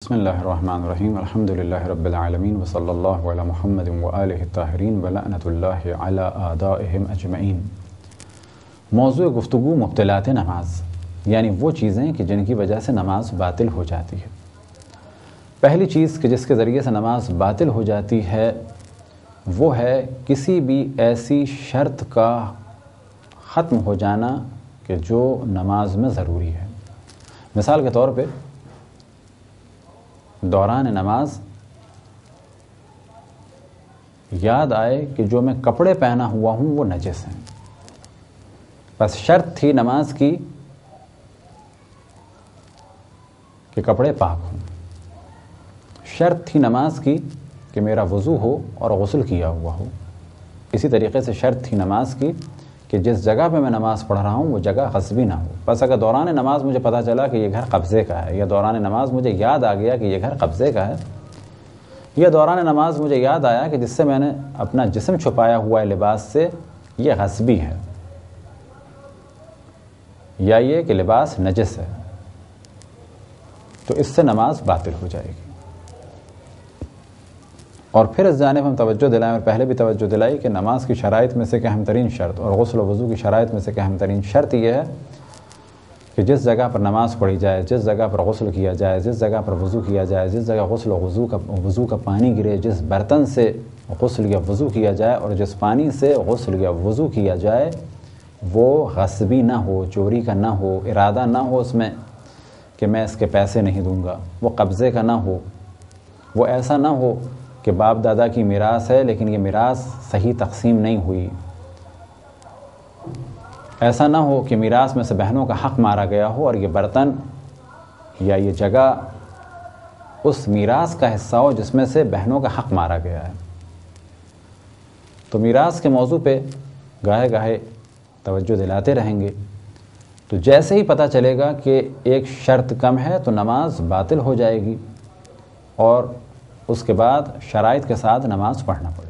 بسم اللہ الرحمن الرحیم الحمد للہ رب العالمین وصلی اللہ علی محمد وآلہ الطاہرین ولعنۃ اللہ علی اعدائہم اجمعین۔ موضوع گفتگو مبطلات نماز، یعنی وہ چیزیں کہ جن کی وجہ سے نماز باطل ہو جاتی ہے۔ پہلی چیز کہ جس کے ذریعے سے نماز باطل ہو جاتی ہے وہ ہے کسی بھی ایسی شرط کا ختم ہو جانا کہ جو نماز میں ضروری ہے۔ مثال کے طور پہ دوران نماز یاد آئے کہ جو میں کپڑے پہنا ہوا ہوں وہ نجس ہیں، بس شرط تھی نماز کی کہ کپڑے پاک ہوں، شرط تھی نماز کی کہ میرا وضو ہو اور غسل کیا ہوا ہو۔ اسی طریقے سے شرط تھی نماز کی کہ جس جگہ پہ میں نماز پڑھ رہا ہوں وہ جگہ غصبی نہ ہو۔ بس اگر دوران نماز مجھے پتہ چلا کہ یہ گھر قبضے کا ہے، یا دوران نماز مجھے یاد آ گیا کہ یہ گھر قبضے کا ہے، یا دوران نماز مجھے یاد آیا کہ جس سے میں نے اپنا جسم چھپایا ہوا ہے لباس سے یہ غصبی ہے، یا یہ کہ لباس نجس ہے، تو اس سے نماز باطل ہو جائے گی۔ اور پھر اس جانب ہم توجہ دلائیں، اور پہلے بھی توجہ دلائی کہ نماز کی شرائط میں سے کہ اہم ترین شرط اور غسل و وضو کی شرائط میں سے کہ اہم ترین شرط یہ ہے کہ جس جگہ پر نماز پڑھی جائے، جس جگہ پر غسل کیا جائے، جس جگہ پر وضو کیا جائے، جس جگہ غسل و وضو کا پانی گرے، جس برتن سے غسل یا وضو کیا جائے اور جس پانی سے غسل یا وضو کیا جائے وہ غصبی نہ ہو، چوری کا نہ ہو، ارادہ نہ ہو اس میں کہ میں اس کے پیسے نہیں دوں گا، وہ قبضے کا نہ ہو، وہ ایسا نہ ہو کہ باپ دادا کی میراث ہے لیکن یہ میراث صحیح تقسیم نہیں ہوئی، ایسا نہ ہو کہ میراث میں سے بہنوں کا حق مارا گیا ہو اور یہ برتن یا یہ جگہ اس میراث کا حصہ ہو جس میں سے بہنوں کا حق مارا گیا ہے۔ تو میراث کے موضوع پہ گاہے گاہے توجہ دلاتے رہیں گے، تو جیسے ہی پتہ چلے گا کہ ایک شرط کم ہے تو نماز باطل ہو جائے گی، اور اس کے بعد شرائط کے ساتھ نماز پڑھنا پڑے۔